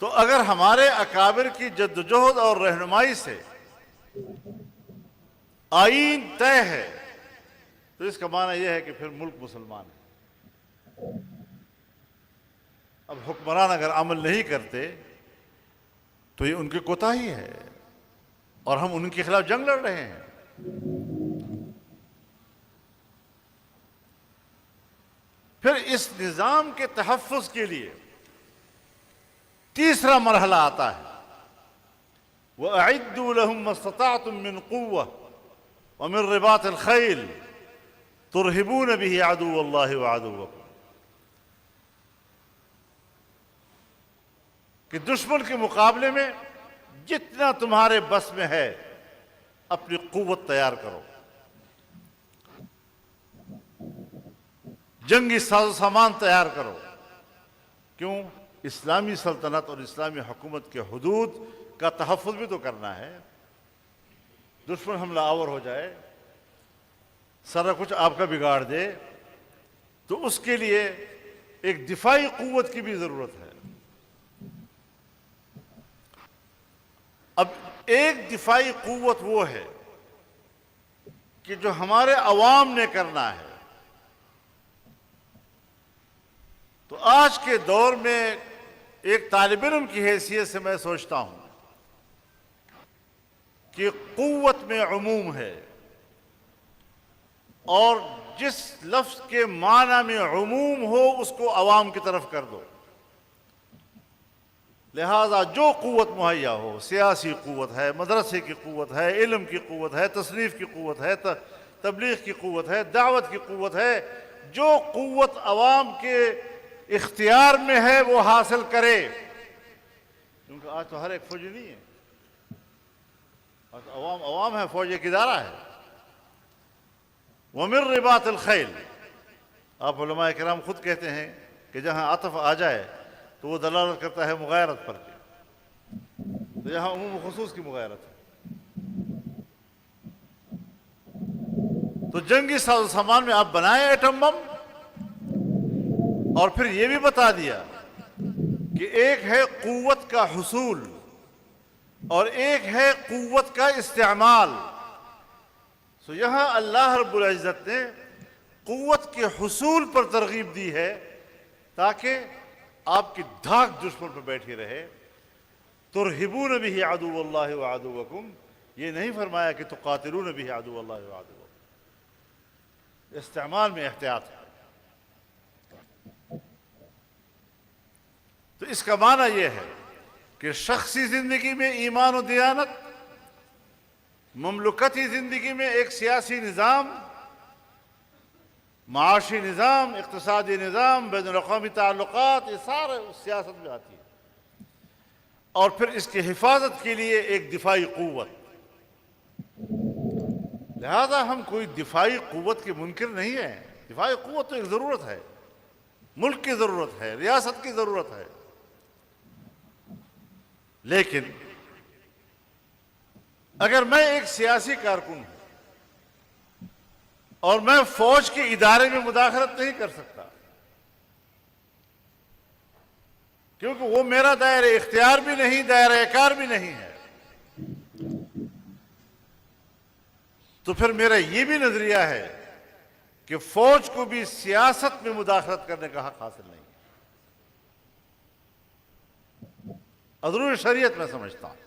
تو اگر ہمارے اکابر کی جدوجہد اور رہنمائی سے آئین طے ہے تو اس کا معنی یہ ہے کہ پھر ملک مسلمان ہے۔ اب حکمران اگر عمل نہیں کرتے تو یہ ان کی کوتاہی ہے اور ہم ان کے خلاف جنگ لڑ رہے ہیں۔ پھر اس نظام کے تحفظ کے لیے تیسرا مرحلہ آتا ہے، وَأَعِدُّوا لَهُم مَّا اسْتَطَعْتُم مِّن قُوَّةٍ وَمِن رِّبَاطِ الْخَيْلِ تُرْهِبُونَ بِهِ عَدُوَّ اللَّهِ وَعَدُوَّكُمْ، کہ دشمن کے مقابلے میں جتنا تمہارے بس میں ہے اپنی قوت تیار کرو، جنگی ساز و سامان تیار کرو۔ کیوں؟ اسلامی سلطنت اور اسلامی حکومت کے حدود کا تحفظ بھی تو کرنا ہے۔ دشمن حملہ آور ہو جائے، سارا کچھ آپ کا بگاڑ دے، تو اس کے لیے ایک دفاعی قوت کی بھی ضرورت ہے۔ اب ایک دفاعی قوت وہ ہے کہ جو ہمارے عوام نے کرنا ہے۔ تو آج کے دور میں ایک طالب علم کی حیثیت سے میں سوچتا ہوں کہ قوت میں عموم ہے، اور جس لفظ کے معنی میں عموم ہو اس کو عوام کی طرف کر دو۔ لہذا جو قوت مہیا ہو، سیاسی قوت ہے، مدرسے کی قوت ہے، علم کی قوت ہے، تصنیف کی قوت ہے، تبلیغ کی قوت ہے، دعوت کی قوت ہے، جو قوت عوام کے اختیار میں ہے وہ حاصل کرے۔ کیونکہ آج تو ہر ایک فوجی نہیں ہے، آج عوام ہے، فوج ایک ادارہ ہے۔ وَمِن رِّبَاطِ الْخَيْلِ، آپ علماء کرام خود کہتے ہیں کہ جہاں عطف آ جائے تو وہ دلالت کرتا ہے مغایرت پر، تو یہاں عموم و خصوص کی مغایرت ہے۔ تو جنگی ساز و سامان میں آپ بنائیں ایٹم بم، اور پھر یہ بھی بتا دیا کہ ایک ہے قوت کا حصول اور ایک ہے قوت کا استعمال۔ سو یہاں اللہ رب العزت نے قوت کے حصول پر ترغیب دی ہے تاکہ آپ کی دھاک دشمن پر بیٹھی رہے۔ ترہبون بہ عدو اللہ وعدوکم، یہ نہیں فرمایا کہ تقاتلون بہ عدو اللہ وعدوکم۔ استعمال میں احتیاط ہے۔ تو اس کا معنی یہ ہے کہ شخصی زندگی میں ایمان و دیانت، مملکتی زندگی میں ایک سیاسی نظام، معاشی نظام، اقتصادی نظام، بین الاقوامی تعلقات، یہ سارے سیاست میں آتی ہے۔ اور پھر اس کی حفاظت کے لیے ایک دفاعی قوت۔ لہذا ہم کوئی دفاعی قوت کے منکر نہیں ہیں۔ دفاعی قوت تو ایک ضرورت ہے، ملک کی ضرورت ہے، ریاست کی ضرورت ہے۔ لیکن اگر میں ایک سیاسی کارکن ہوں اور میں فوج کے ادارے میں مداخلت نہیں کر سکتا کیونکہ وہ میرا دائرہ اختیار بھی نہیں، دائرہ کار بھی نہیں ہے، تو پھر میرا یہ بھی نظریہ ہے کہ فوج کو بھی سیاست میں مداخلت کرنے کا حق حاصل نہیں ہے۔ عدول شریعت میں سمجھتا ہوں۔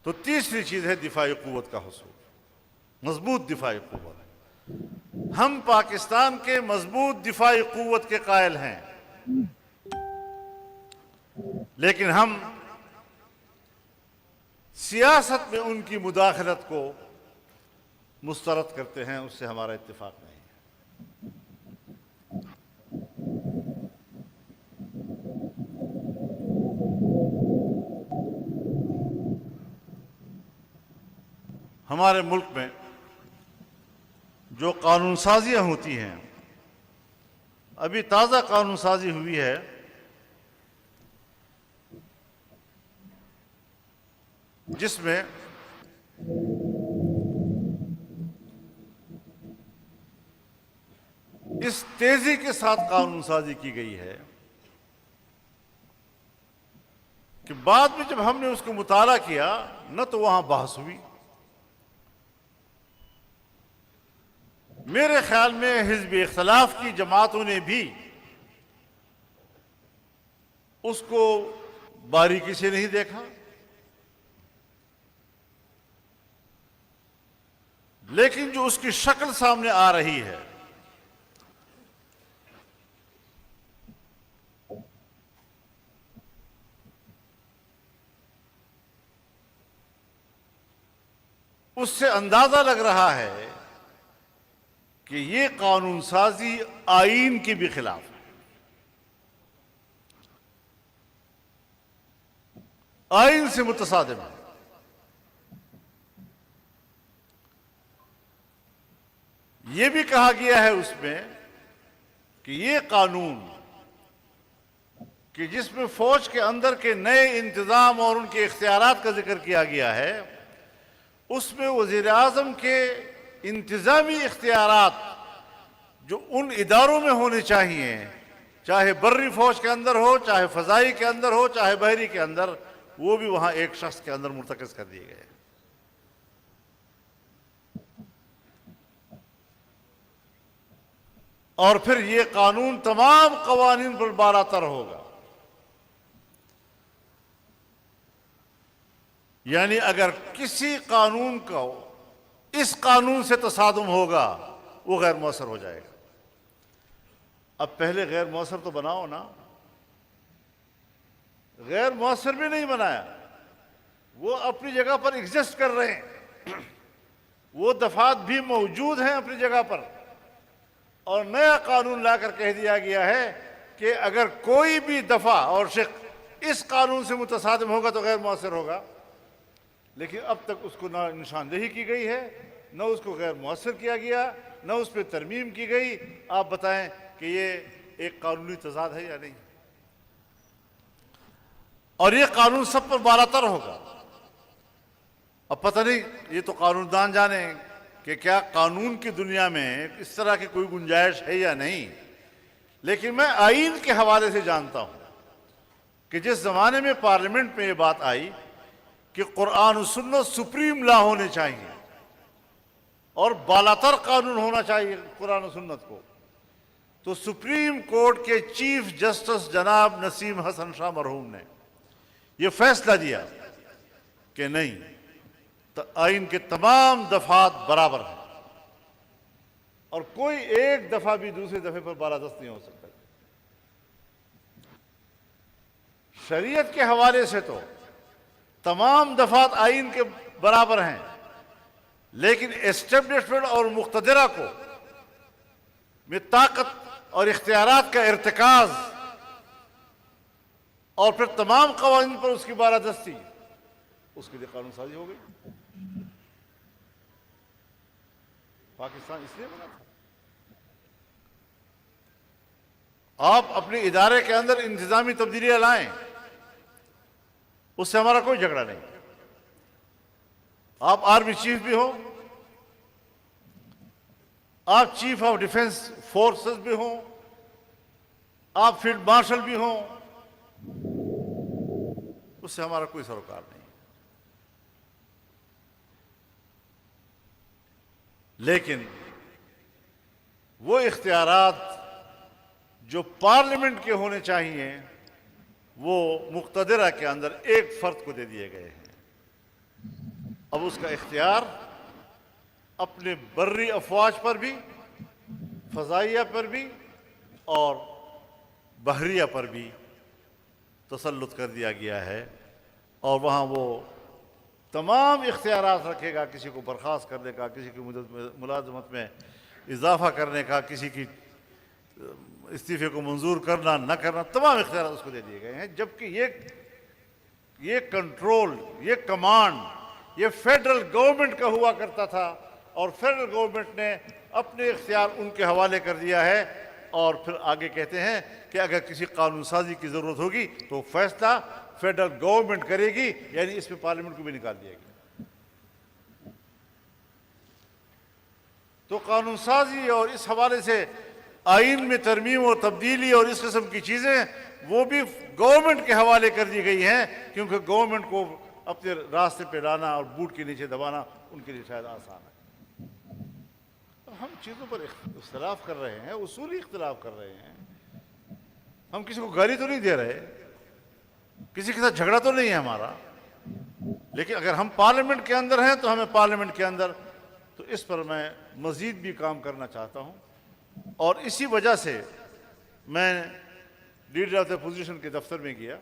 تو تیسری چیز ہے دفاعی قوت کا حصول، مضبوط دفاعی قوت۔ ہم پاکستان کے مضبوط دفاعی قوت کے قائل ہیں، لیکن ہم سیاست میں ان کی مداخلت کو مسترد کرتے ہیں، اس سے ہمارا اتفاق نہیں ہے۔ ہمارے ملک میں جو قانون سازیاں ہوتی ہیں، ابھی تازہ قانون سازی ہوئی ہے جس میں اس تیزی کے ساتھ قانون سازی کی گئی ہے کہ بعد میں جب ہم نے اس کو مطالعہ کیا نہ تو وہاں بحث ہوئی. میرے خیال میں حزب اختلاف کی جماعتوں نے بھی اس کو باریکی سے نہیں دیکھا، لیکن جو اس کی شکل سامنے آ رہی ہے اس سے اندازہ لگ رہا ہے کہ یہ قانون سازی آئین کے بھی خلاف ہے. آئین سے متصادم ہے. یہ بھی کہا گیا ہے اس میں کہ یہ قانون کہ جس میں فوج کے اندر کے نئے انتظام اور ان کے اختیارات کا ذکر کیا گیا ہے، اس میں وزیر اعظم کے انتظامی اختیارات جو ان اداروں میں ہونے چاہیے، چاہے بری فوج کے اندر ہو، چاہے فضائی کے اندر ہو، چاہے بحری کے اندر، وہ بھی وہاں ایک شخص کے اندر مرتکز کر دیے گئے. اور پھر یہ قانون تمام قوانین پر بالاتر ہوگا. یعنی اگر کسی قانون کو اس قانون سے تصادم ہوگا وہ غیر مؤثر ہو جائے گا. اب پہلے غیر مؤثر تو بناؤ نا. غیر مؤثر بھی نہیں بنایا، وہ اپنی جگہ پر ایگزسٹ کر رہے ہیں، وہ دفعات بھی موجود ہیں اپنی جگہ پر. اور نیا قانون لا کر کہہ دیا گیا ہے کہ اگر کوئی بھی دفعہ اور شق اس قانون سے متصادم ہوگا تو غیر مؤثر ہوگا. لیکن اب تک اس کو نہ نشاندہی کی گئی ہے، نہ اس کو غیر مؤثر کیا گیا، نہ اس پہ ترمیم کی گئی. آپ بتائیں کہ یہ ایک قانونی تضاد ہے یا نہیں؟ اور یہ قانون سب پر بالاتر ہوگا. اب پتہ نہیں، یہ تو قانون دان جانیں کہ کیا قانون کی دنیا میں اس طرح کی کوئی گنجائش ہے یا نہیں. لیکن میں آئین کے حوالے سے جانتا ہوں کہ جس زمانے میں پارلیمنٹ میں یہ بات آئی کہ قرآن و سنت سپریم لا ہونے چاہیے اور بالاتر قانون ہونا چاہیے قرآن و سنت کو، تو سپریم کورٹ کے چیف جسٹس جناب نسیم حسن شاہ مرحوم نے یہ فیصلہ دیا کہ نہیں، آئین کے تمام دفعات برابر ہیں اور کوئی ایک دفعہ بھی دوسرے دفعے پر بالادست نہیں ہو سکتا. شریعت کے حوالے سے تو تمام دفعات آئین کے برابر ہیں، لیکن اسٹیبلشمنٹ اور مقتدرہ کو میں طاقت اور اختیارات کا ارتکاز اور پھر تمام قوانین پر اس کی بالادستی، اس کے لیے قانون سازی ہو گئی. پاکستان اس لیے بنا تھا. آپ اپنے ادارے کے اندر انتظامی تبدیلیاں لائیں، اس سے ہمارا کوئی جھگڑا نہیں. آپ آرمی چیف بھی ہوں، آپ چیف آف ڈیفنس فورسز بھی ہوں، آپ فیلڈ مارشل بھی ہوں، اس سے ہمارا کوئی سروکار نہیں. لیکن وہ اختیارات جو پارلیمنٹ کے ہونے چاہیے وہ مقتدرہ کے اندر ایک فرد کو دے دیے گئے ہیں. اب اس کا اختیار اپنے بری افواج پر بھی، فضائیہ پر بھی اور بحریہ پر بھی تسلط کر دیا گیا ہے، اور وہاں وہ تمام اختیارات رکھے گا. کسی کو برخاست کرنے کا، کسی کی ملازمت میں اضافہ کرنے کا، کسی کی استعفے کو منظور کرنا نہ کرنا، تمام اختیارات اس کو دے دیے گئے ہیں. جبکہ یہ کنٹرول، یہ کمانڈ یہ فیڈرل گورنمنٹ کا ہوا کرتا تھا، اور فیڈرل گورنمنٹ نے اپنے اختیار ان کے حوالے کر دیا ہے. اور پھر آگے کہتے ہیں کہ اگر کسی قانون سازی کی ضرورت ہوگی تو فیصلہ فیڈرل گورنمنٹ کرے گی، یعنی اس میں پارلیمنٹ کو بھی نکال دیا گیا. تو قانون سازی اور اس حوالے سے آئین میں ترمیم اور تبدیلی اور اس قسم کی چیزیں وہ بھی گورنمنٹ کے حوالے کر دی گئی ہیں، کیونکہ گورنمنٹ کو اپنے راستے پہ لانا اور بوٹ کے نیچے دبانا ان کے لیے شاید آسان ہے۔ ہم چیزوں پر اختلاف کر رہے ہیں، اصولی اختلاف کر رہے ہیں، ہم کسی کو گالی تو نہیں دے رہے، کسی کے ساتھ جھگڑا تو نہیں ہے ہمارا، لیکن اگر ہم پارلیمنٹ کے اندر ہیں تو ہمیں پارلیمنٹ کے اندر تو اس پر میں مزید بھی کام کرنا چاہتا ہوں، اور اسی وجہ سے میں لیڈر آف دا اپوزیشن کے دفتر میں گیا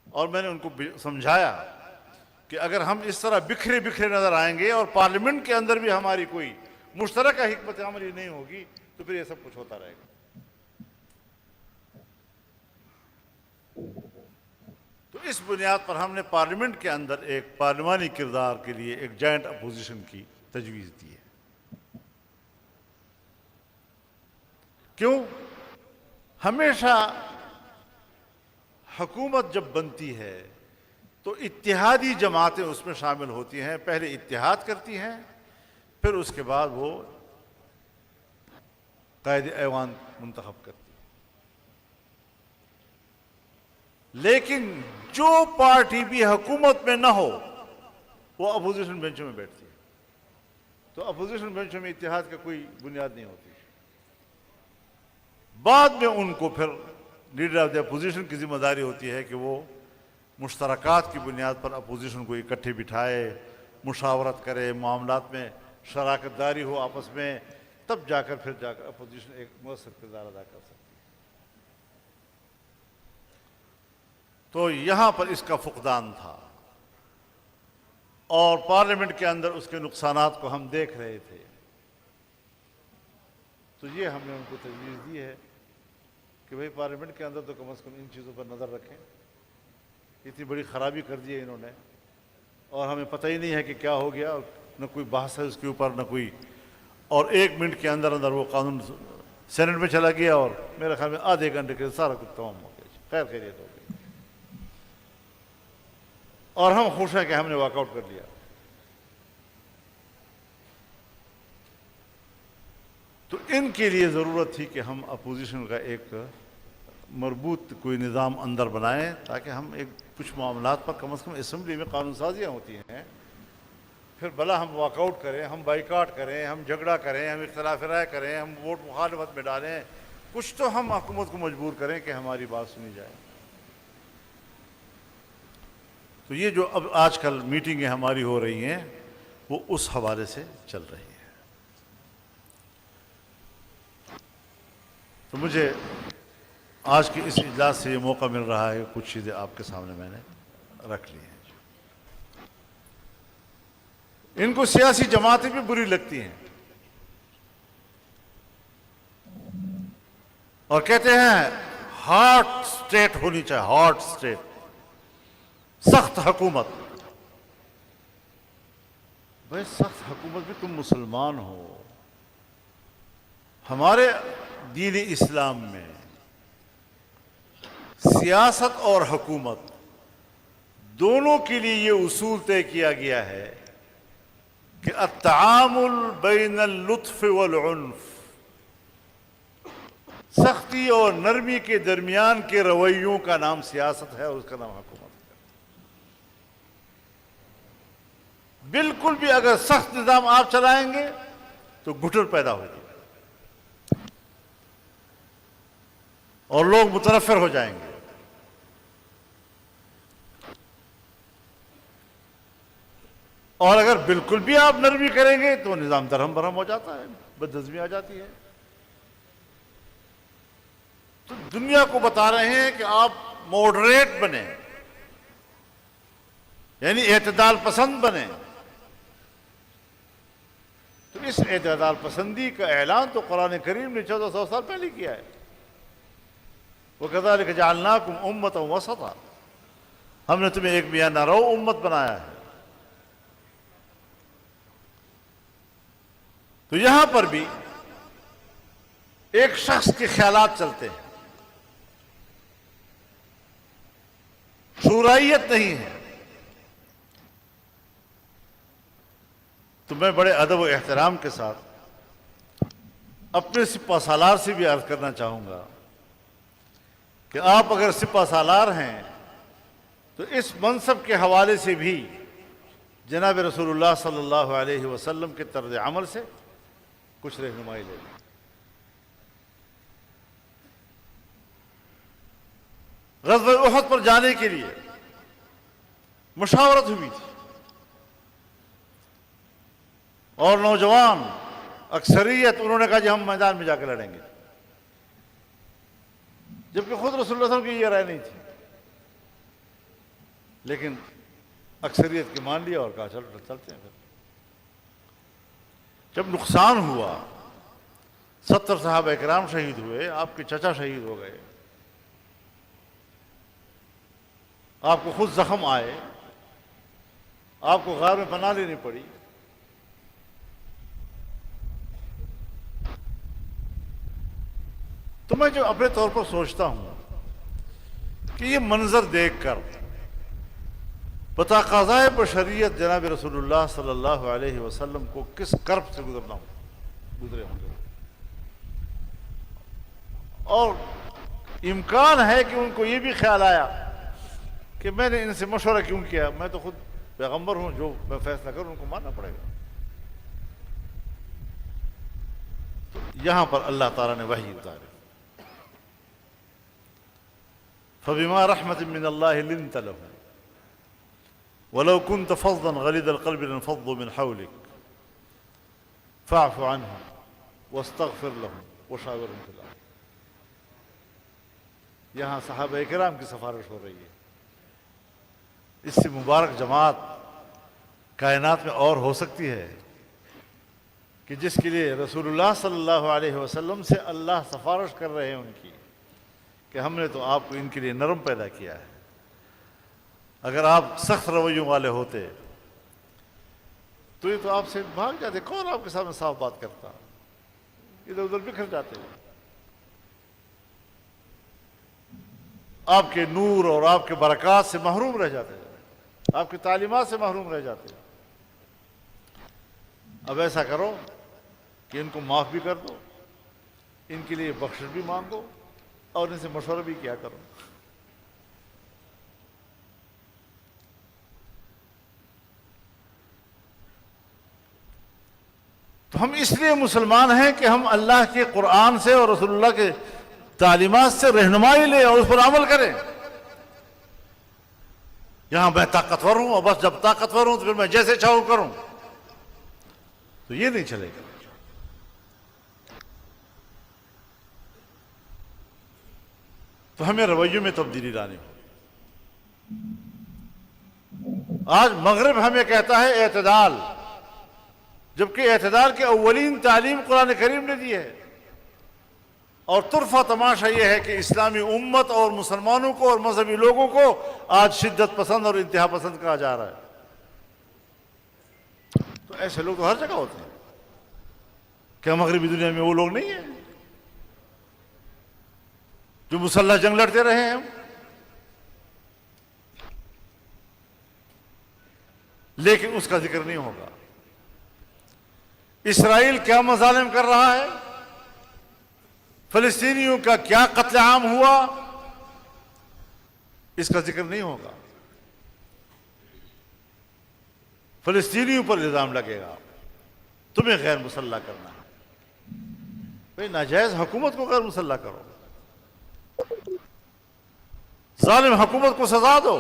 اور میں نے ان کو سمجھایا کہ اگر ہم اس طرح بکھرے بکھرے نظر آئیں گے اور پارلیمنٹ کے اندر بھی ہماری کوئی مشترکہ حکمت عملی نہیں ہوگی تو پھر یہ سب کچھ ہوتا رہے گا۔ تو اس بنیاد پر ہم نے پارلیمنٹ کے اندر ایک پارلیمانی کردار کے لیے ایک جوائنٹ اپوزیشن کی تجویز دی ہے۔ کیوں؟ ہمیشہ حکومت جب بنتی ہے تو اتحادی جماعتیں اس میں شامل ہوتی ہیں، پہلے اتحاد کرتی ہیں، پھر اس کے بعد وہ قائد ایوان منتخب کرتی ہیں۔ لیکن جو پارٹی بھی حکومت میں نہ ہو وہ اپوزیشن بینچوں میں بیٹھتی ہے، تو اپوزیشن بینچوں میں اتحاد کا کوئی بنیاد نہیں ہوتی۔ بعد میں ان کو پھر لیڈر آف دا اپوزیشن کی ذمہ داری ہوتی ہے کہ وہ مشترکات کی بنیاد پر اپوزیشن کو اکٹھے بٹھائے، مشاورت کرے، معاملات میں شراکت داری ہو آپس میں، تب جا کر اپوزیشن ایک مؤثر کردار ادا کر سکتی ہے۔ تو یہاں پر اس کا فقدان تھا، اور پارلیمنٹ کے اندر اس کے نقصانات کو ہم دیکھ رہے تھے، تو یہ ہم نے ان کو تجویز دی ہے کہ بھئی پارلیمنٹ کے اندر تو کم از کم ان چیزوں پر نظر رکھیں۔ اتنی بڑی خرابی کر دی ہے انہوں نے، اور ہمیں پتہ ہی نہیں ہے کہ کیا ہو گیا، نہ کوئی بحث ہے اس کے اوپر، نہ کوئی، اور 1 منٹ کے اندر اندر وہ قانون سینٹ میں چلا گیا، اور میرے خیال میں آدھے گھنٹے کے سارا کچھ تمام ہو گیا، خیر خیریت ہو گئی، اور ہم خوش ہیں کہ ہم نے واک آؤٹ کر لیا۔ تو ان کے لیے ضرورت تھی کہ ہم اپوزیشن کا ایک مربوط کوئی نظام اندر بنائیں، تاکہ ہم ایک کچھ معاملات پر کم از کم اسمبلی میں قانون سازیاں ہوتی ہیں، پھر بھلا ہم واک آؤٹ کریں، ہم بائیکاٹ کریں، ہم جھگڑا کریں، ہم اختلاف رائے کریں، ہم ووٹ مخالفت میں ڈالیں، کچھ تو ہم حکومت کو مجبور کریں کہ ہماری بات سنی جائے۔ تو یہ جو اب آج کل میٹنگیں ہماری ہو رہی ہیں وہ اس حوالے سے چل رہی ہیں۔ تو مجھے آج کے اس اجلاس سے یہ موقع مل رہا ہے، کچھ چیزیں آپ کے سامنے میں نے رکھ لی ہیں۔ ان کو سیاسی جماعتیں بھی بری لگتی ہیں، اور کہتے ہیں ہارڈ اسٹیٹ ہونی چاہیے، ہارڈ اسٹیٹ، سخت حکومت۔ بھائی سخت حکومت بھی تم مسلمان ہو، ہمارے دین اسلام میں سیاست اور حکومت دونوں کے لیے یہ اصول طے کیا گیا ہے کہ التعامل بین اللطف والعنف، سختی اور نرمی کے درمیان کے رویوں کا نام سیاست ہے، اور اس کا نام حکومت ہے۔ بالکل بھی اگر سخت نظام آپ چلائیں گے تو گھٹن پیدا ہوگی اور لوگ متنفر ہو جائیں گے، اور اگر بالکل بھی آپ نرمی کریں گے تو نظام درہم برہم ہو جاتا ہے، بدنظمی آ جاتی ہے۔ تو دنیا کو بتا رہے ہیں کہ آپ ماڈریٹ بنیں، یعنی اعتدال پسند بنیں۔ تو اس اعتدال پسندی کا اعلان تو قرآن کریم نے 1400 سال پہلے کیا ہے۔ وَكَذَلِكَ جَعَلْنَاكُمْ أُمَّةً وَسَطًا، ہم نے تمہیں ایک میانہ رو امت بنایا ہے۔ تو یہاں پر بھی ایک شخص کے خیالات چلتے ہیں، شورائیت نہیں ہے۔ تو میں بڑے ادب و احترام کے ساتھ اپنے سپہ سالار سے بھی عرض کرنا چاہوں گا کہ آپ اگر سپہ سالار ہیں تو اس منصب کے حوالے سے بھی جناب رسول اللہ صلی اللہ علیہ وسلم کے طرز عمل سے کچھ رہنمائی لے لیں۔ غزوہ احد پر جانے کے لیے مشاورت ہوئی تھی اور نوجوان اکثریت انہوں نے کہا جی ہم میدان میں جا کے لڑیں گے، جبکہ خود رسول اللہ صلی اللہ علیہ وسلم کی یہ رائے نہیں تھی، لیکن اکثریت کی مان لیا اور کہا چلتے ہیں۔ پھر جب نقصان ہوا، 70 صحابہ کرام شہید ہوئے، آپ کے چچا شہید ہو گئے، آپ کو خود زخم آئے، آپ کو غار میں پناہ لینی پڑی، تو میں جو اپنے طور پر سوچتا ہوں کہ یہ منظر دیکھ کر بتقاضائے بشریت جناب رسول اللہ صلی اللہ علیہ وسلم کو کس کرب سے گزرے ہوں گے، اور امکان ہے کہ ان کو یہ بھی خیال آیا کہ میں نے ان سے مشورہ کیوں کیا، میں تو خود پیغمبر ہوں، جو میں فیصلہ کروں ان کو ماننا پڑے گا۔ تو یہاں پر اللہ تعالیٰ نے وحی اتاری، فَبِمَا رَحْمَةٍ مِّنَ اللَّهِ لِنْتَ لَهُمْ وَلَوْ كُنْتَ فَظًّا غَلِيظَ الْقَلْبِ لَانفَضُّوا مِنْ حَوْلِكَ فَاعْفُ عَنْهُمْ وَاسْتَغْفِرْ لَهُمْ وَشَاوِرْهُمْ فِي الْأَمْرِ۔ یہاں صحابہ کرام کی سفارش ہو رہی ہے، اس سے مبارک جماعت کائنات میں اور ہو سکتی ہے کہ جس کے لیے رسول اللہ صلی اللہ علیہ وسلم سے اللہ سفارش کر رہے ہیں ان کی کہ ہم نے تو آپ کو ان کے لیے نرم پیدا کیا ہے، اگر آپ سخت رویوں والے ہوتے تو یہ تو آپ سے بھاگ جاتے، کون آپ کے سامنے صاف بات کرتا، ادھر ادھر بکھر جاتے، آپ کے نور اور آپ کے برکات سے محروم رہ جاتے، آپ کی تعلیمات سے محروم رہ جاتے۔ اب ایسا کرو کہ ان کو معاف بھی کر دو، ان کے لیے بخشش بھی مانگو اور ان سے مشورہ بھی کیا کرو۔ تو ہم اس لیے مسلمان ہیں کہ ہم اللہ کے قرآن سے اور رسول اللہ کے تعلیمات سے رہنمائی لیں اور اس پر عمل کریں۔ یہاں میں طاقتور ہوں اور بس جب طاقتور ہوں تو پھر میں جیسے چاہوں کروں، تو یہ نہیں چلے گا۔ تو ہمیں رویوں میں تبدیلی لانی ہو۔ آج مغرب ہمیں کہتا ہے اعتدال، جبکہ اعتدال کی اولین تعلیم قرآن کریم نے دی ہے، اور طرفہ تماشا یہ ہے کہ اسلامی امت اور مسلمانوں کو اور مذہبی لوگوں کو آج شدت پسند اور انتہا پسند کہا جا رہا ہے۔ تو ایسے لوگ تو ہر جگہ ہوتے ہیں، کیا مغربی دنیا میں وہ لوگ نہیں ہیں جو مسلح جنگ لڑتے رہے ہیں؟ لیکن اس کا ذکر نہیں ہوگا۔ اسرائیل کیا مظالم کر رہا ہے، فلسطینیوں کا کیا قتل عام ہوا، اس کا ذکر نہیں ہوگا۔ فلسطینیوں پر الزام لگے گا تمہیں غیر مسلح کرنا ہے، بھئی ناجائز حکومت کو غیر مسلح کرو، ظالم حکومت کو سزا دو۔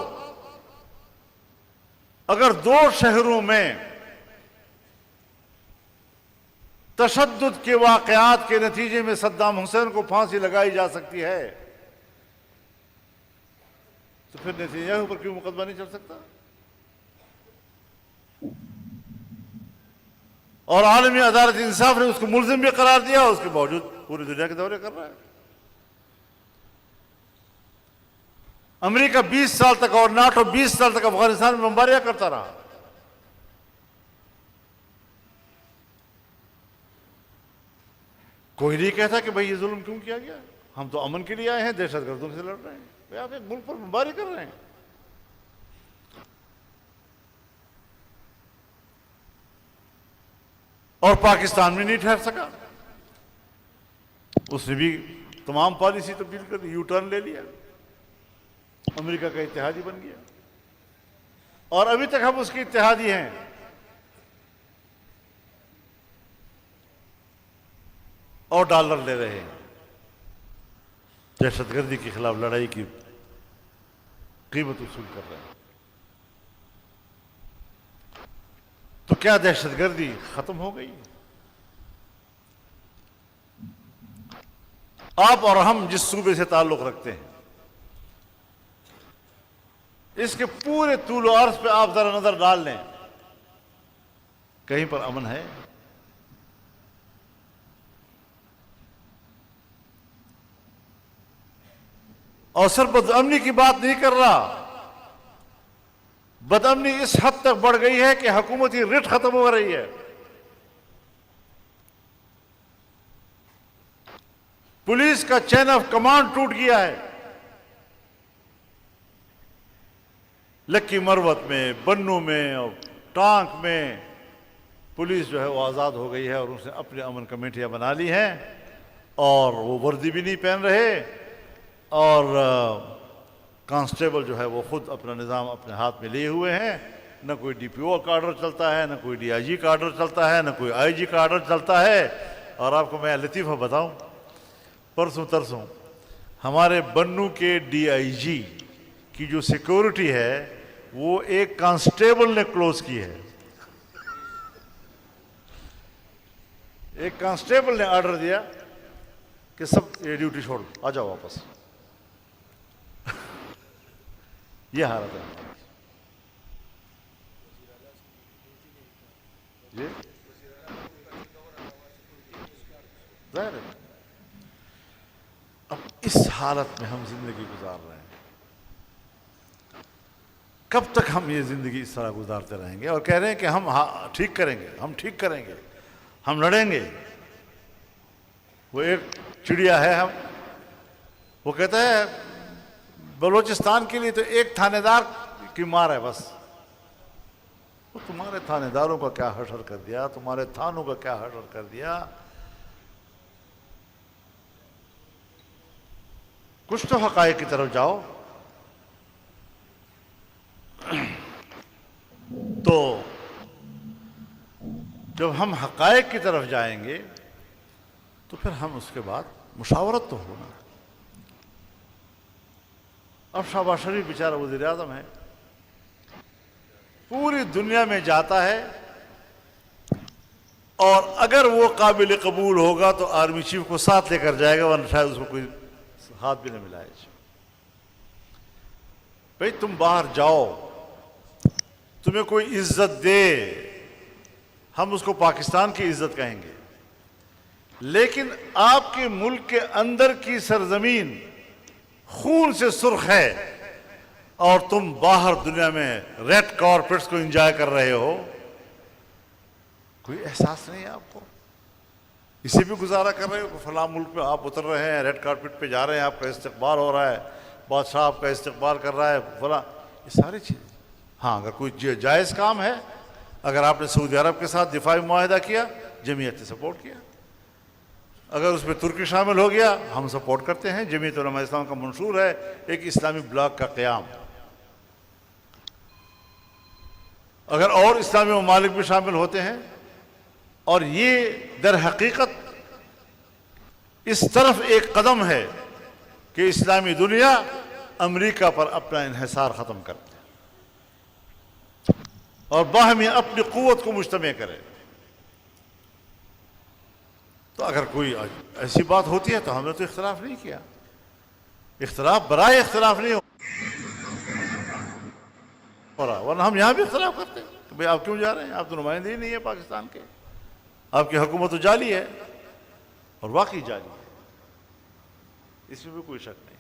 اگر 2 شہروں میں تشدد کے واقعات کے نتیجے میں صدام حسین کو پھانسی لگائی جا سکتی ہے تو پھر نیتنیاہو پر کیوں مقدمہ نہیں چل سکتا؟ اور عالمی عدالت انصاف نے اس کو ملزم بھی قرار دیا، اس کے باوجود پوری دنیا کے دورے کر رہا ہے۔ امریکہ 20 سال تک اور ناٹو 20 سال تک افغانستان میں بمباریاں کرتا رہا۔ کوئی نہیں کہتا کہ بھئی یہ ظلم کیوں کیا گیا، ہم تو امن کے لیے آئے ہیں، دہشت گردوں سے لڑ رہے ہیں، بھئی آپ ایک ملک پر بمباری کر رہے ہیں۔ اور پاکستان میں نہیں ٹھہر سکا، اس نے بھی تمام پالیسی تبدیل کر دی، یو ٹرن لے لیا، امریکہ کا اتحادی بن گیا، اور ابھی تک ہم اس کے اتحادی ہیں۔ اور ڈالر لے رہے ہیں، دہشت گردی کے خلاف لڑائی کی قیمت وصول کر رہے ہیں۔ تو کیا دہشت گردی ختم ہو گئی؟ آپ اور ہم جس صوبے سے تعلق رکھتے ہیں، اس کے پورے طول و عرض پہ آپ ذرا نظر ڈال لیں، کہیں پر امن ہے؟ اور صرف بدامنی کی بات نہیں کر رہا، بدامنی اس حد تک بڑھ گئی ہے کہ حکومتی رٹ ختم ہو رہی ہے، پولیس کا چین آف کمانڈ ٹوٹ گیا ہے۔ لکی مروت میں، بنو میں اور ٹانک میں پولیس جو ہے وہ آزاد ہو گئی ہے، اور اس نے اپنے امن کمیٹیاں بنا لی ہیں، اور وہ وردی بھی نہیں پہن رہے، اور کانسٹیبل جو ہے وہ خود اپنا نظام اپنے ہاتھ میں لیے ہوئے ہیں۔ نہ کوئی ڈی پی او کا آرڈر چلتا ہے، نہ کوئی ڈی آئی جی کا آرڈر چلتا ہے، نہ کوئی آئی جی کا آرڈر چلتا ہے۔ اور آپ کو میں لطیفہ بتاؤں، پرسوں ترسوں ہمارے بنو کے ڈی آئی جی کی جو سیکورٹی ہے وہ ایک کانسٹیبل نے کلوز کی ہے۔ ایک کانسٹیبل نے آرڈر دیا کہ سب یہ ڈیوٹی چھوڑ دو، آ جاؤ واپس۔ یہ حالت ہے جی، ظاہر ہے۔ اب اس حالت میں ہم زندگی گزار رہے ہیں، کب تک ہم یہ زندگی اس طرح گزارتے رہیں گے اور کہہ رہے ہیں کہ ہم ٹھیک کریں گے، ہم ٹھیک کریں گے، ہم لڑیں گے؟ وہ ایک چڑیا ہے، وہ کہتا ہے بلوچستان کے لیے تو ایک تھانے دار کی مار ہے بس۔ وہ تمہارے تھانے داروں کا کیا حشر کر دیا، تمہارے تھانوں کا کیا حشر کر دیا؟ کچھ تو حقائق کی طرف جاؤ۔ تو جب ہم حقائق کی طرف جائیں گے تو پھر ہم اس کے بعد مشاورت تو ہونا۔ اب شہباز شریف بیچارہ وزیر اعظم ہے، پوری دنیا میں جاتا ہے، اور اگر وہ قابل قبول ہوگا تو آرمی چیف کو ساتھ لے کر جائے گا، ورنہ شاید اس کو کوئی ہاتھ بھی نہ ملائے۔ بھئی تم باہر جاؤ، تمہیں کوئی عزت دے، ہم اس کو پاکستان کی عزت کہیں گے، لیکن آپ کے ملک کے اندر کی سرزمین خون سے سرخ ہے، اور تم باہر دنیا میں ریڈ کارپیٹس کو انجوائے کر رہے ہو، کوئی احساس نہیں ہے آپ کو؟ اسے بھی گزارا کر رہے ہو کہ فلاں ملک میں آپ اتر رہے ہیں، ریڈ کارپیٹ پہ جا رہے ہیں، آپ کا استقبال ہو رہا ہے، بادشاہ آپ کا استقبال کر رہا ہے، فلاں، یہ ساری چیزیں۔ ہاں، اگر کوئی جائز کام ہے، اگر آپ نے سعودی عرب کے ساتھ دفاعی معاہدہ کیا، جمعیت نے سپورٹ کیا، اگر اس میں ترکی شامل ہو گیا، ہم سپورٹ کرتے ہیں۔ جمعیت علماء اسلام کا منشور ہے ایک اسلامی بلاک کا قیام۔ اگر اور اسلامی ممالک بھی شامل ہوتے ہیں، اور یہ در حقیقت اس طرف ایک قدم ہے کہ اسلامی دنیا امریکہ پر اپنا انحصار ختم کرے اور باہمی اپنی قوت کو مجتمع کرے۔ تو اگر کوئی ایسی بات ہوتی ہے تو ہم نے تو اختلاف نہیں کیا، اختلاف برائے اختلاف نہیں ہو رہا، ورنہ ہم یہاں بھی اختلاف کرتے ہیں کہ بھئی آپ کیوں جا رہے ہیں، آپ تو نمائندے ہی نہیں ہیں پاکستان کے، آپ کی حکومت تو جعلی ہے، اور واقعی جعلی ہے، اس میں بھی کوئی شک نہیں۔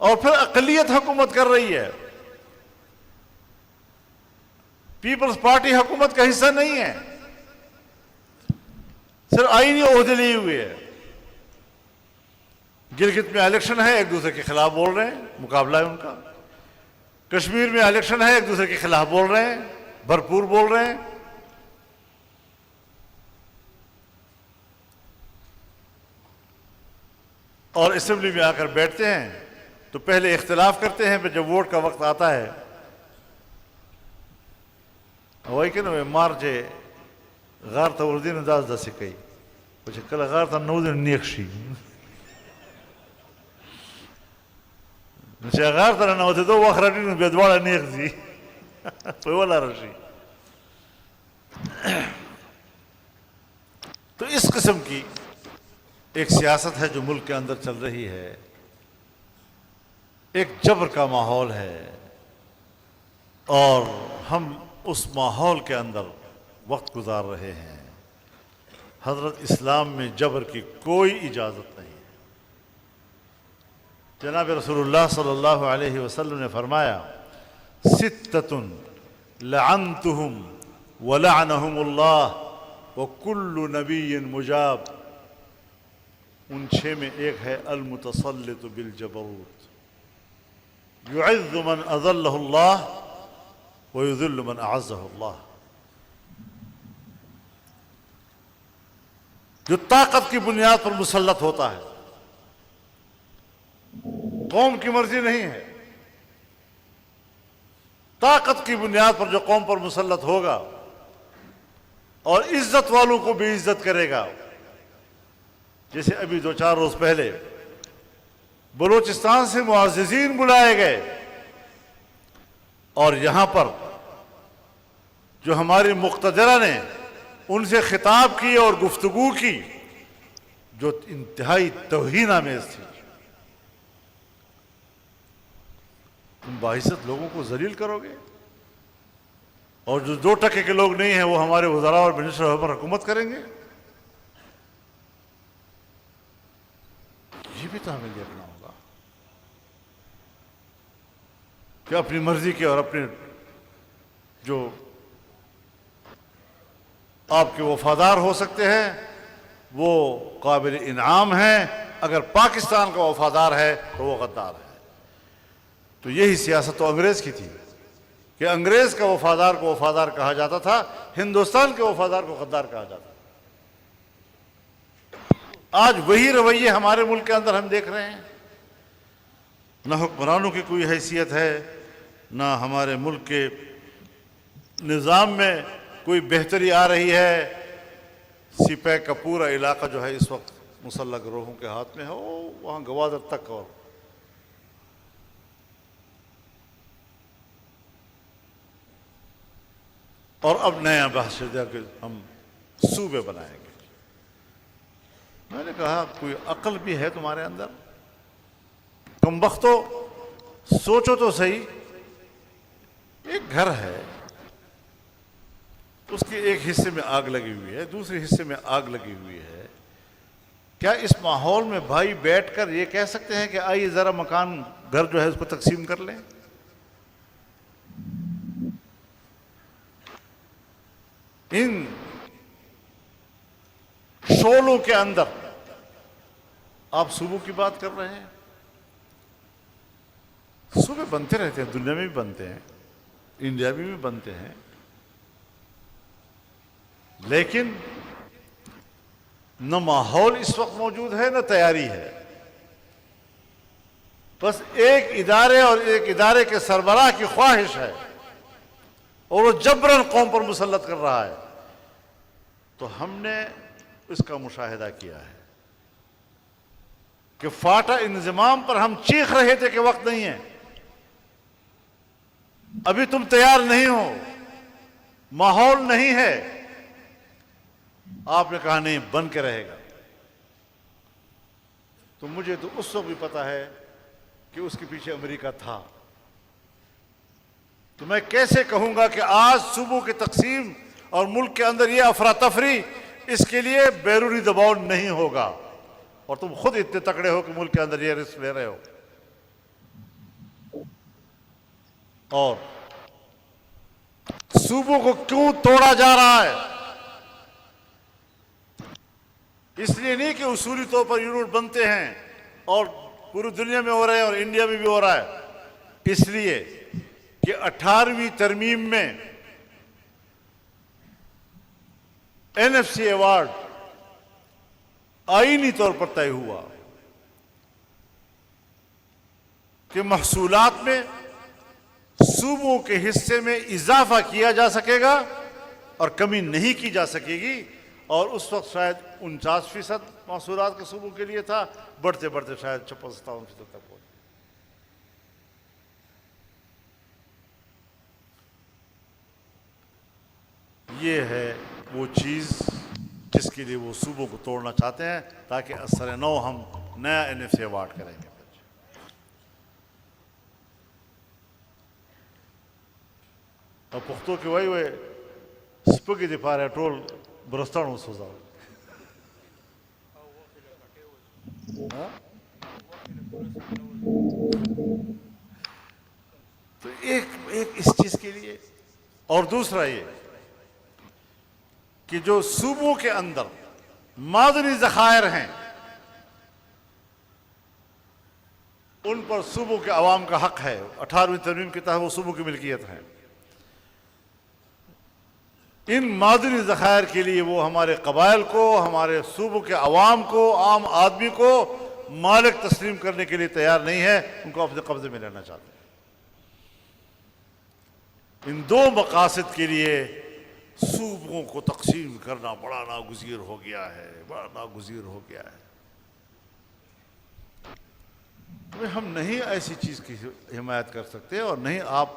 اور پھر اقلیت حکومت کر رہی ہے، پیپلز پارٹی حکومت کا حصہ نہیں ہے، صرف آئینی عہدے لیے ہوئے ہے۔ گلگت میں الیکشن ہے، ایک دوسرے کے خلاف بول رہے ہیں، مقابلہ ہے ان کا۔ کشمیر میں الیکشن ہے، ایک دوسرے کے خلاف بول رہے ہیں، بھرپور بول رہے ہیں۔ اور اسمبلی میں آ کر بیٹھتے ہیں تو پہلے اختلاف کرتے ہیں، پھر جب ووٹ کا وقت آتا ہے وہی کہ نا مارچے غار تھا اردین انداز دا سکئی پچھے کل غار تھا نودین نیکشی نچے غار تھا نوتے دو وخرانین بیدوالا نیک زی پہ والا رشی. تو اس قسم کی ایک سیاست ہے جو ملک کے اندر چل رہی ہے، ایک جبر کا ماحول ہے، اور ہم اس ماحول کے اندر وقت گزار رہے ہیں. حضرت اسلام میں جبر کی کوئی اجازت نہیں ہے. جناب رسول اللہ صلی اللہ علیہ وسلم نے فرمایا ستۃ لعنتہم ولعنہم اللہ وکل نبی مجاب. ان چھ میں ایک ہے المتسلط بالجبروت یعز من اذلہ اللہ ویذل من اعزہ اللہ. جو طاقت کی بنیاد پر مسلط ہوتا ہے، قوم کی مرضی نہیں ہے، طاقت کی بنیاد پر جو قوم پر مسلط ہوگا اور عزت والوں کو بھی عزت کرے گا. جیسے ابھی 2-4 روز پہلے بلوچستان سے معززین بلائے گئے اور یہاں پر جو ہماری مقتدرہ نے ان سے خطاب کی اور گفتگو کی جو انتہائی توہین آمیز تھی. تم باعزت لوگوں کو ذلیل کرو گے اور جو 2% کے لوگ نہیں ہیں وہ ہمارے وزراء اور منسٹر پر حکومت کریں گے. یہ بھی تو ہمیں دیکھنا ہوگا کہ اپنی مرضی کے اور اپنے جو آپ کے وفادار ہو سکتے ہیں وہ قابل انعام ہیں، اگر پاکستان کا وفادار ہے تو وہ غدار ہے. تو یہی سیاست تو انگریز کی تھی کہ انگریز کا وفادار کو وفادار کہا جاتا تھا، ہندوستان کے وفادار کو غدار کہا جاتا تھا. آج وہی رویے ہمارے ملک کے اندر ہم دیکھ رہے ہیں. نہ حکمرانوں کی کوئی حیثیت ہے، نہ ہمارے ملک کے نظام میں کوئی بہتری آ رہی ہے. سی پیک کا پورا علاقہ جو ہے اس وقت مسلح گروہوں کے ہاتھ میں ہے، وہاں گوادر تک. اور اب نیا بحث شدہ کہ ہم صوبے بنائیں گے. میں نے کہا کوئی عقل بھی ہے تمہارے اندر؟ کم بختو سوچو تو صحیح. ایک گھر ہے، اس کے ایک حصے میں آگ لگی ہوئی ہے، دوسرے حصے میں آگ لگی ہوئی ہے. کیا اس ماحول میں بھائی بیٹھ کر یہ کہہ سکتے ہیں کہ آئیے ذرا مکان گھر جو ہے اس کو تقسیم کر لیں؟ ان شعلوں کے اندر آپ صوبوں کی بات کر رہے ہیں. صوبے بنتے رہتے ہیں، دنیا میں بھی بنتے ہیں، انڈیا میں بھی بنتے ہیں، لیکن نہ ماحول اس وقت موجود ہے نہ تیاری ہے. بس ایک ادارے اور ایک ادارے کے سربراہ کی خواہش ہے اور وہ جبراً قوم پر مسلط کر رہا ہے. تو ہم نے اس کا مشاہدہ کیا ہے کہ فاٹا انضمام پر ہم چیخ رہے تھے کہ وقت نہیں ہے، ابھی تم تیار نہیں ہو، ماحول نہیں ہے. آپ نے کہا نہیں، بن کے رہے گا. تو مجھے تو اس وقت بھی پتا ہے کہ اس کے پیچھے امریکہ تھا. تو میں کیسے کہوں گا کہ آج صوبوں کی تقسیم اور ملک کے اندر یہ افراتفری، اس کے لیے بیرونی دباؤ نہیں ہوگا. اور تم خود اتنے تکڑے ہو کہ ملک کے اندر یہ رسک لے رہے ہو. اور صوبوں کو کیوں توڑا جا رہا ہے؟ اس لیے نہیں کہ اصولی طور پر یونٹ بنتے ہیں اور پوری دنیا میں ہو رہے ہیں اور انڈیا میں بھی ہو رہا ہے. اس لیے کہ 18ویں ترمیم میں NFC ایوارڈ آئینی طور پر طے ہوا کہ محصولات میں صوبوں کے حصے میں اضافہ کیا جا سکے گا اور کمی نہیں کی جا سکے گی، اور اس وقت شاید 49% محصولات کے صوبوں کے لیے تھا، بڑھتے بڑھتے شاید 56-57% تک پہنچ۔ یہ ہے وہ چیز جس کے لیے وہ صوبوں کو توڑنا چاہتے ہیں، تاکہ اثر نو ہم نیا NFC ایوارڈ کریں گے۔ اور پختو کے وہی سپگی دی پارے ٹول برستانوں سوزاؤ۔ تو ایک اس چیز کے لیے، اور دوسرا یہ کہ جو صوبوں کے اندر معدنی ذخائر ہیں ان پر صوبوں کے عوام کا حق ہے، 18ویں ترمیم کے تحت وہ صوبوں کی ملکیت ہے۔ ان معدنی ذخائر کے لیے وہ ہمارے قبائل کو، ہمارے صوبوں کے عوام کو، عام آدمی کو مالک تسلیم کرنے کے لیے تیار نہیں ہے، ان کو اپنے قبضے میں لینا چاہتے ہیں۔ ان دو مقاصد کے لیے صوبوں کو تقسیم کرنا بڑا ناگزیر ہو گیا ہے، بڑا ناگزیر ہو گیا ہے۔ ہم نہیں ایسی چیز کی حمایت کر سکتے، اور نہیں آپ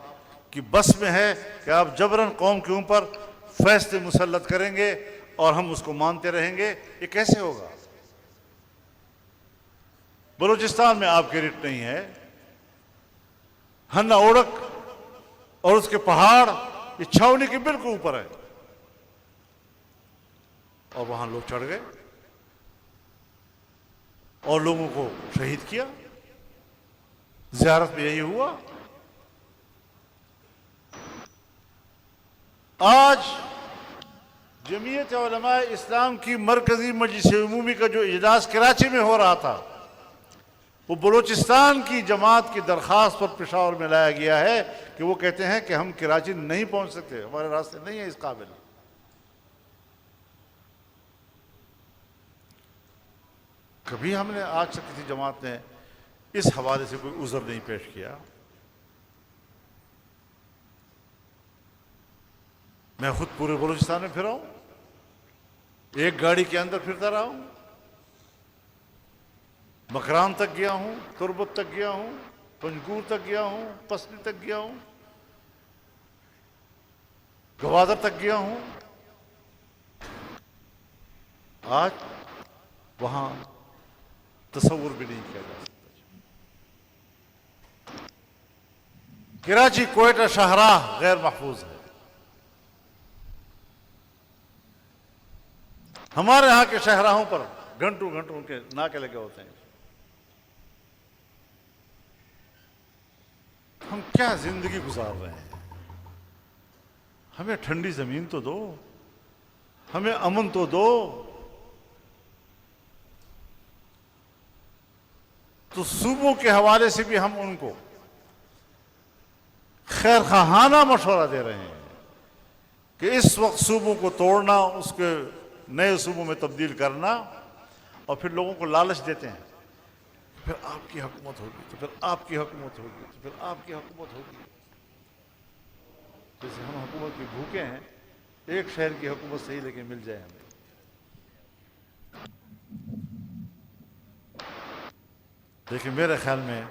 کی بس میں ہے کہ آپ جبراً قوم کے اوپر فیصلے مسلط کریں گے اور ہم اس کو مانتے رہیں گے۔ یہ کیسے ہوگا؟ بلوچستان میں آپ کے رٹ نہیں ہے، ہنہ اوڑک اور اس کے پہاڑ یہ چھاؤنی کے بالکل اوپر ہے، اور وہاں لوگ چڑھ گئے اور لوگوں کو شہید کیا۔ زیارت میں یہی ہوا۔ آج جمعیت علماء اسلام کی مرکزی مجلس عمومی کا جو اجلاس کراچی میں ہو رہا تھا، وہ بلوچستان کی جماعت کی درخواست پر پشاور میں لایا گیا ہے کہ وہ کہتے ہیں کہ ہم کراچی نہیں پہنچ سکتے، ہمارے راستے نہیں ہیں اس قابل۔ کبھی ہم نے آج تک کسی جماعت نے اس حوالے سے کوئی عذر نہیں پیش کیا۔ میں خود پورے بلوچستان میں پھرا ہوں، ایک گاڑی کے اندر پھرتا رہا ہوں، مکران تک گیا ہوں، تربت تک گیا ہوں، پنجگور تک گیا ہوں، پسلی تک گیا ہوں، گوادر تک گیا ہوں۔ آج وہاں تصور بھی نہیں کیا جا سکتا۔ کراچی کوئٹہ شاہراہ غیر محفوظ ہے۔ ہمارے ہاں کے شاہراہوں پر گھنٹوں گھنٹوں کے ناکے لگے ہوتے ہیں۔ ہم کیا زندگی گزار رہے ہیں؟ ہمیں ٹھنڈی زمین تو دو، ہمیں امن تو دو۔ تو صوبوں کے حوالے سے بھی ہم ان کو خیر خواہانہ مشورہ دے رہے ہیں کہ اس وقت صوبوں کو توڑنا، اس کے نئے صوبوں میں تبدیل کرنا، اور پھر لوگوں کو لالچ دیتے ہیں، پھر آپ کی حکومت ہوگی، تو پھر آپ کی حکومت ہوگی، تو پھر آپ کی حکومت ہوگی۔ جیسے ہم حکومت کے بھوکے ہیں، ایک شہر کی حکومت صحیح لیکن مل جائے ہمیں۔ لیکن میرے خیال میں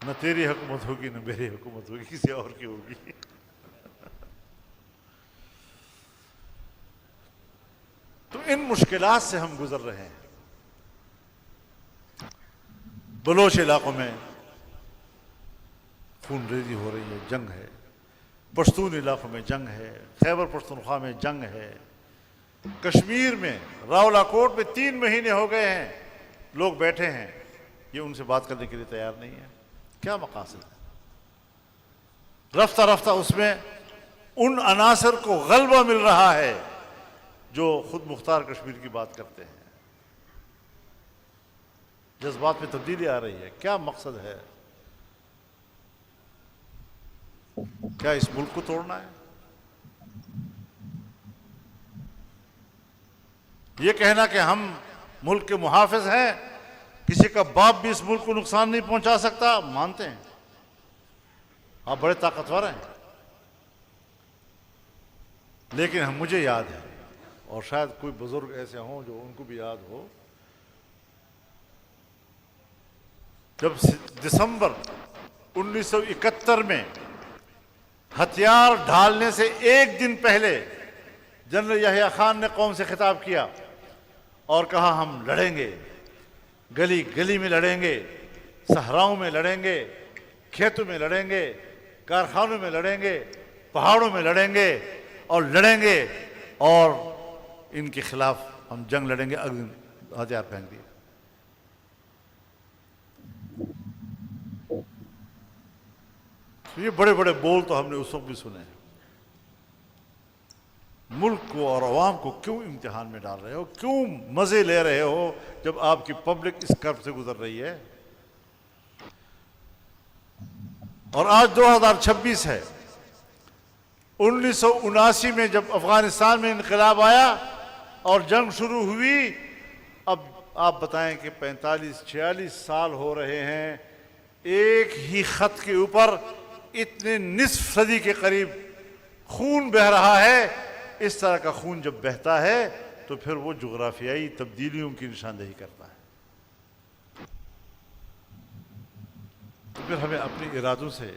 نہ تیری حکومت ہوگی نہ میری حکومت ہوگی، کسی اور کی ہوگی۔ تو ان مشکلات سے ہم گزر رہے ہیں۔ بلوچ علاقوں میں خون ریزی ہو رہی ہے، جنگ ہے۔ پشتون علاقوں میں جنگ ہے، خیبر پختونخوا میں جنگ ہے، کشمیر میں راولا کوٹ میں 3 مہینے ہو گئے ہیں لوگ بیٹھے ہیں، یہ ان سے بات کرنے کے لیے تیار نہیں ہے۔ کیا مقاصد ہے؟ رفتہ رفتہ اس میں ان عناصر کو غلبہ مل رہا ہے جو خود مختار کشمیر کی بات کرتے ہیں۔ جذبات میں تبدیلی آ رہی ہے۔ کیا مقصد ہے؟ کیا اس ملک کو توڑنا ہے؟ یہ کہنا کہ ہم ملک کے محافظ ہیں کسی کا باپ بھی اس ملک کو نقصان نہیں پہنچا سکتا، مانتے ہیں آپ بڑے طاقتور ہیں، لیکن مجھے یاد ہے، اور شاید کوئی بزرگ ایسے ہوں جو ان کو بھی یاد ہو، جب دسمبر 1971 میں ہتھیار ڈھالنے سے ایک دن پہلے جنرل یحییٰ خان نے قوم سے خطاب کیا اور کہا ہم لڑیں گے، گلی گلی میں لڑیں گے، صحراؤں میں لڑیں گے، کھیتوں میں لڑیں گے، کارخانوں میں لڑیں گے، پہاڑوں میں لڑیں گے اور لڑیں گے، اور ان کے خلاف ہم جنگ لڑیں گے، ہتھیار پھینک دیے۔ یہ بڑے بڑے بول تو ہم نے اس وقت بھی سنے ہیں۔ ملک کو اور عوام کو کیوں امتحان میں ڈال رہے ہو؟ کیوں مزے لے رہے ہو جب آپ کی پبلک اس کرب سے گزر رہی ہے؟ اور آج 2026 ہے۔ 1979 میں جب افغانستان میں انقلاب آیا اور جنگ شروع ہوئی، اب آپ بتائیں کہ 45-46 سال ہو رہے ہیں، ایک ہی خط کے اوپر اتنے نصف صدی کے قریب خون بہہ رہا ہے۔ اس طرح کا خون جب بہتا ہے تو پھر وہ جغرافیائی تبدیلیوں کی نشاندہی کرتا ہے۔ تو پھر ہمیں اپنے ارادوں سے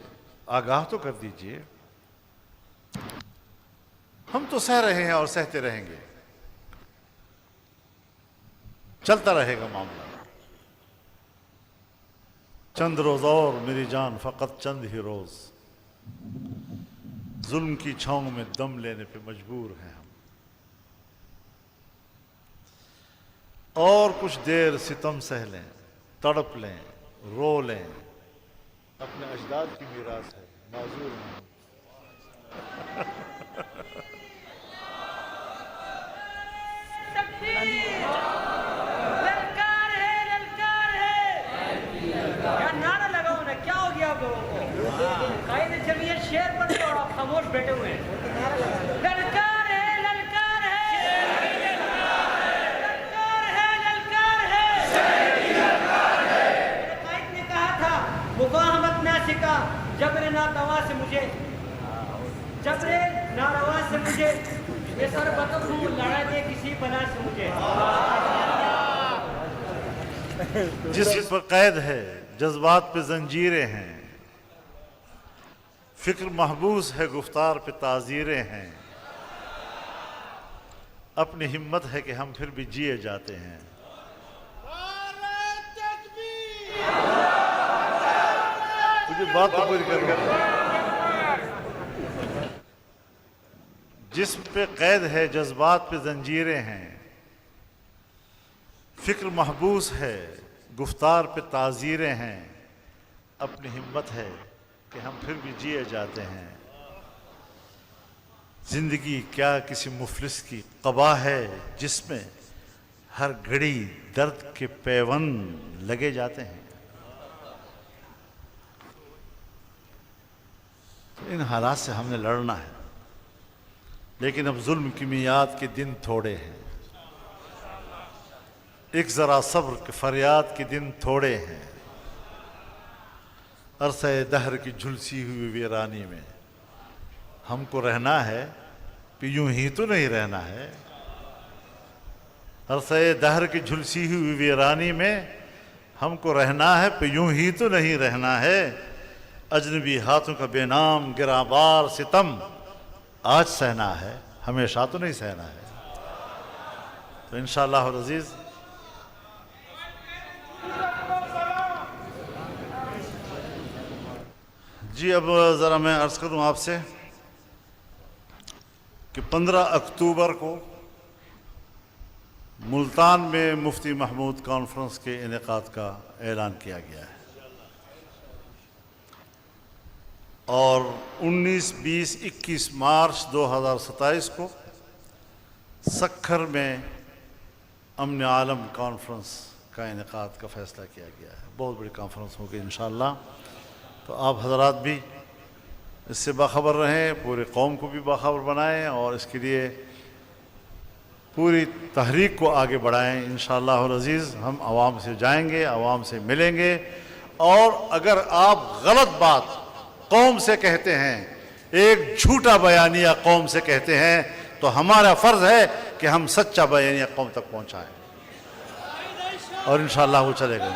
آگاہ تو کر دیجئے۔ ہم تو سہ رہے ہیں اور سہتے رہیں گے، چلتا رہے گا معاملہ۔ چند روز اور میری جان، فقط چند ہی روز، ظلم کی چھاؤں میں دم لینے پہ مجبور ہیں ہم۔ اور کچھ دیر ستم سہ لیں، تڑپ لیں، رو لیں، اپنے اجداد کی میراث ہے، معذور ہیں۔ للکار ہے، للکار ہے، کیا نعرہ لگا انہیں؟ کیا ہو گیا آپ لوگوں کو؟ قائد جمعیت شیر پر تو آپ خاموش بیٹھے ہوئے ہیں۔ للکار ہے، للکار ہے، للکار ہے، للکار ہے۔ قائد نے کہا تھا مفاہمت نہ سکھا، جبر ناتوا سے مجھے، جبر ناروا سے مجھے، یہ سر بطخ ہوں، لڑا دے کسی بلا سے مجھے۔ جسم پر قید ہے، جذبات پہ زنجیریں ہیں، فکر محبوس ہے، گفتار پہ تعزیریں ہیں، اپنی ہمت ہے کہ ہم پھر بھی جیے جاتے ہیں۔ مجھے بات تو پوری کرنا۔ جسم پہ قید ہے، جذبات پہ زنجیریں ہیں، فکر محبوس ہے، گفتار پہ تعزیریں ہیں، اپنی ہمت ہے کہ ہم پھر بھی جیے جاتے ہیں۔ زندگی کیا کسی مفلس کی قبا ہے جس میں ہر گھڑی درد کے پیوند لگے جاتے ہیں۔ ان حالات سے ہم نے لڑنا ہے، لیکن اب ظلم کی میعاد کے دن تھوڑے ہیں، ایک ذرا صبر کے فریاد کے دن تھوڑے ہیں۔ عرصہ دہر کی جھلسی ہوئی ویرانی میں ہم کو رہنا ہے، کہ یوں ہی تو نہیں رہنا ہے۔ عرصہ دہر کی جھلسی ہوئی ویرانی میں ہم کو رہنا ہے، پہ یوں ہی تو نہیں رہنا ہے۔ اجنبی ہاتھوں کا بے نام گراں بار ستم آج سہنا ہے، ہمیشہ تو نہیں سہنا ہے۔ تو انشاءاللہ العزیز جی اب ذرا میں عرض کروں آپ سے کہ 15 اکتوبر کو ملتان میں مفتی محمود کانفرنس کے انعقاد کا اعلان کیا گیا ہے، اور 19، 20، 21 مارچ 2027 کو سکھر میں امن عالم کانفرنس کا انعقاد کا فیصلہ کیا گیا ہے۔ بہت بڑی کانفرنس ہوگی انشاءاللہ، تو آپ حضرات بھی اس سے باخبر رہیں، پورے قوم کو بھی باخبر بنائیں، اور اس کے لیے پوری تحریک کو آگے بڑھائیں. انشاءاللہ العزیز ہم عوام سے جائیں گے, عوام سے ملیں گے, اور اگر آپ غلط بات قوم سے کہتے ہیں, ایک جھوٹا بیانیہ قوم سے کہتے ہیں, تو ہمارا فرض ہے کہ ہم سچا بیانیہ قوم تک پہنچائیں, اور انشاءاللہ وہ چلے گا.